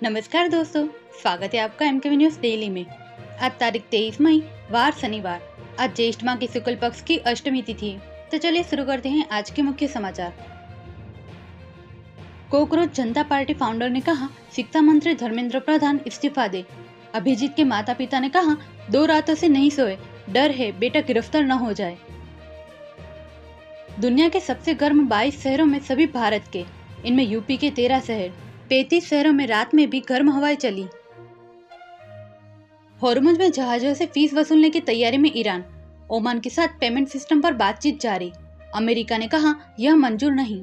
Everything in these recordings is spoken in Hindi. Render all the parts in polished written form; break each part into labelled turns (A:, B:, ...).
A: नमस्कार दोस्तों, स्वागत है आपका एमकेवी न्यूज डेली में। आज तारीख 23 मई वार शनिवार। आज ज्येष्ठ माह की शुक्ल पक्ष की अष्टमी तिथि है। तो चलिए शुरू करते हैं आज के मुख्य समाचार। कोकरोच जनता पार्टी फाउंडर ने कहा, शिक्षा मंत्री धर्मेंद्र प्रधान इस्तीफा दे। अभिजीत के माता पिता ने कहा, 2 रातों से नहीं सोए, डर है बेटा गिरफ्तार न हो जाए। दुनिया के सबसे गर्म 22 शहरों में सभी भारत के, इनमें यूपी के 13 शहर, 35 शहरों में रात में भी गर्म हवाएं चली। हॉर्मुज में जहाजों से फीस वसूलने की तैयारी में ईरान, ओमान के साथ पेमेंट सिस्टम पर बातचीत जारी। अमेरिका ने कहा, यह मंजूर नहीं।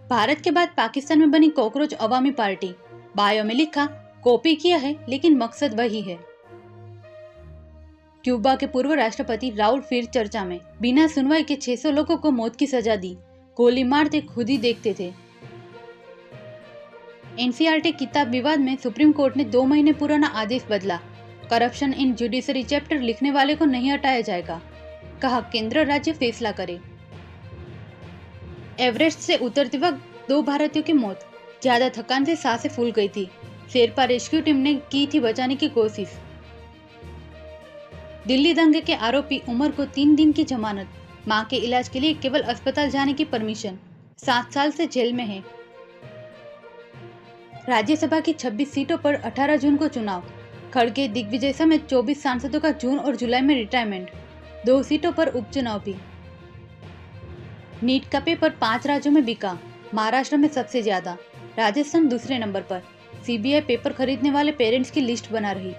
A: भारत के बाद पाकिस्तान में बनी कॉकरोच अवामी पार्टी, बायो में लिखा, कॉपी किया है लेकिन मकसद वही है। क्यूबा के पूर्व राष्ट्रपति राउल फिर चर्चा में, बिना सुनवाई के 600 लोगों को मौत की सजा दी, गोली मारते खुद ही देखते थे। एनसीईआरटी किताब विवाद में सुप्रीम कोर्ट ने 2 महीने पुराना आदेश बदला। करप्शन इन जुडिशरी चैप्टर लिखने वाले को नहीं हटाया जाएगा, कहा केंद्र राज्य फैसला करे। एवरेस्ट से उतरते वक्त 2 भारतीयों की मौत, ज्यादा थकान से सांसें फूल गई थी। शेरपा रेस्क्यू टीम ने की थी बचाने की कोशिश। दिल्ली दंगे के आरोपी उमर को 3 दिन की जमानत, मां के इलाज के लिए केवल अस्पताल जाने की परमिशन, 7 साल से जेल में है। राज्यसभा की 26 सीटों पर 18 जून को चुनाव, खड़गे दिग्विजय समेत 24 सांसदों का जून और जुलाई में रिटायरमेंट, 2 सीटों पर उपचुनाव भी। नीट का पेपर 5 राज्यों में बिका, महाराष्ट्र में सबसे ज्यादा, राजस्थान दूसरे नंबर पर। सीबीआई पेपर खरीदने वाले पेरेंट्स की लिस्ट बना रही।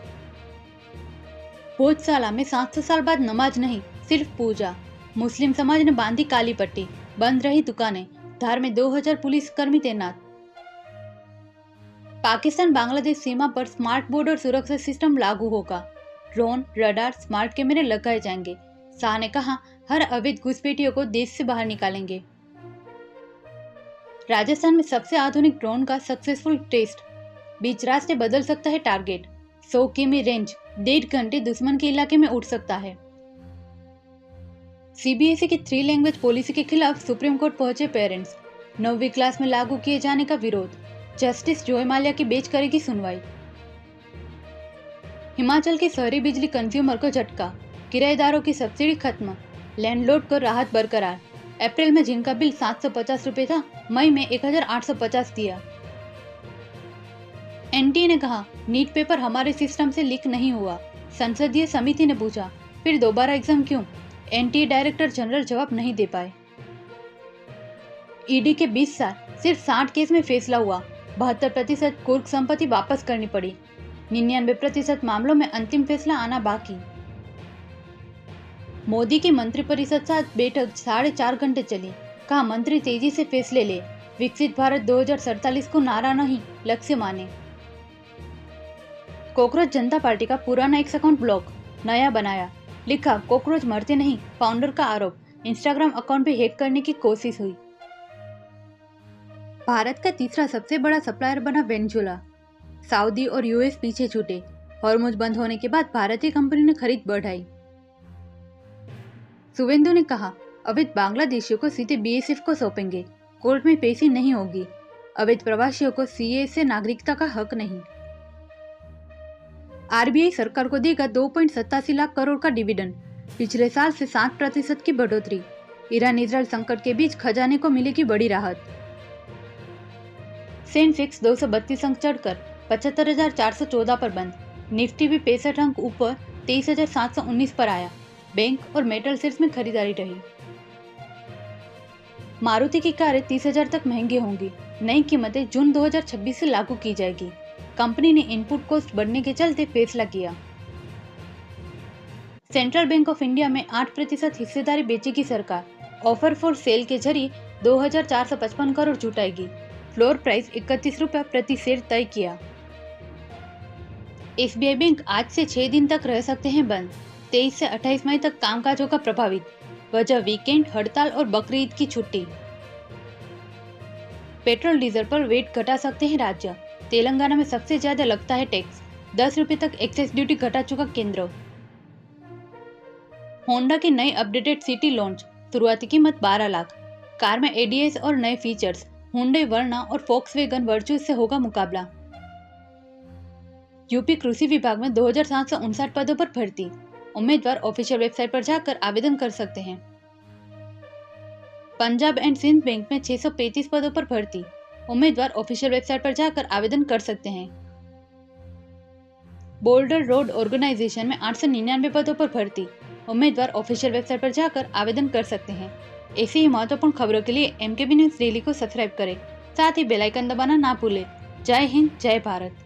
A: भोजशाला में 700 साल बाद नमाज नहीं, सिर्फ पूजा, मुस्लिम समाज ने बांधी काली पट्टी, बंद रही दुकानें, धार में 2000 पुलिसकर्मी तैनात। पाकिस्तान बांग्लादेश सीमा पर स्मार्ट बॉर्डर सुरक्षा सिस्टम लागू होगा, ड्रोन, रडार, स्मार्ट कैमरे लगाए जाएंगे। शाह ने कहा, हर अवैध घुसपैठियों को देश से बाहर निकालेंगे। राजस्थान में सबसे आधुनिक ड्रोन का सक्सेसफुल टेस्ट, बीच रास्ते बदल सकता है टारगेट, 100 किमी रेंज, 1.5 घंटे दुश्मन के इलाके में उड़ सकता है। सीबीएसई की 3 लैंग्वेज पॉलिसी के खिलाफ सुप्रीम कोर्ट पहुंचे पेरेंट्स, 9वीं क्लास में लागू किए जाने का विरोध। जस्टिस जॉय माल्या की बेंच करेगी सुनवाई। हिमाचल के शहरी बिजली कंज्यूमर को झटका, किराएदारों की सब्सिडी खत्म, लैंडलॉर्ड को राहत बरकरार। अप्रैल में जिनका बिल 750 रुपए था, मई में 1850 दिया। एनटीए ने कहा, नीट पेपर हमारे सिस्टम से लीक नहीं हुआ। संसदीय समिति ने पूछा, फिर दोबारा एग्जाम क्यों? एनटीए डायरेक्टर जनरल जवाब नहीं दे पाए। ईडी के 20 साल, सिर्फ 60 केस में फैसला हुआ, 72% कुर्क संपत्ति वापस करनी पड़ी, 99% मामलों में अंतिम फैसला आना बाकी। मोदी की मंत्रिपरिषद साथ बैठक 4.5 घंटे चली, कहा मंत्री तेजी से फैसले ले, विकसित भारत 2047 को नारा नहीं लक्ष्य माने। कॉकरोच जनता पार्टी का पुराना एक्स अकाउंट ब्लॉक, नया बनाया, लिखा, कॉकरोच मरते नहीं, फाउंडर का आरोप, इंस्टाग्राम अकाउंट भी हैक करने की कोशिश हुई। भारत का तीसरा सबसे बड़ा सप्लायर बना वेनेजुएला, सऊदी और यूएस पीछे छूटे। हॉर्मुज बंद होने के बाद भारतीय कंपनी ने खरीद बढ़ाई। सुवेंदु ने कहा, अवैध बांग्लादेशियों को सीधे बीएसएफ को सौंपेंगे, कोर्ट में पेशी नहीं होगी। अवैध प्रवासियों को सीए से नागरिकता का हक नहीं। आरबीआई सरकार को देगा 2.87 लाख करोड़ का डिविडेंड, पिछले साल से 7% की बढ़ोतरी। ईरान इजरायल संकट के बीच खजाने को मिलेगी बड़ी राहत। सेंसेक्स 232 अंक चढ़कर 75,414 पर बंद। निफ्टी भी 65 अंक ऊपर 23,719 पर आया। बैंक और मेटल शेयर्स में खरीदारी रही। मारुति की कारें 30,000 तक महंगी होंगी। नई कीमतें जून 2026 से लागू की जाएगी। कंपनी ने इनपुट कॉस्ट बढ़ने के चलते फैसला किया। सेंट्रल बैंक ऑफ इंडिया में 8% हिस्सेदारी बेचेगी सरकार। ऑफर फॉर सेल के जरिए 2,455 करोड़ जुटाएगी। फ्लोर प्राइस 31 रुपये प्रति शेयर तय किया। एसबीआई बैंक आज से 6 दिन तक रह सकते हैं बंद। 23 से 28 मई तक कामकाज होगा प्रभावित। वजह वीकेंड, हड़ताल और बकरीद की छुट्टी। पेट्रोल डीजल पर वेट घटा सकते हैं राज्य। तेलंगाना में सबसे ज्यादा लगता है टैक्स, 10 रुपये तक एक्साइज ड्यूटी घटा चुका केंद्र। होंडा की नई अपडेटेड सिटी लॉन्च, शुरुआती कीमत 12 लाख। कार में एडीएस और नए फीचर्स, हुंडई वर्ना और फोक्सवैगन वर्चूज से होगा मुकाबला। यूपी कृषि विभाग में 2759 पदों पर भर्ती, उम्मीदवार ऑफिशियल वेबसाइट पर जाकर आवेदन कर सकते हैं। पंजाब एंड सिंध बैंक में 635 पदों पर भर्ती, उम्मीदवार ऑफिशियल वेबसाइट पर जाकर आवेदन कर सकते हैं। बोल्डर रोड ऑर्गेनाइजेशन में 899 पदों पर भर्ती, उम्मीदवार ऑफिशियल वेबसाइट पर जाकर आवेदन कर सकते हैं। ऐसी ही महत्वपूर्ण खबरों के लिए MKB न्यूज़ डेली को सब्सक्राइब करें, साथ ही बेल आइकन दबाना ना भूलें। जय हिंद, जय भारत।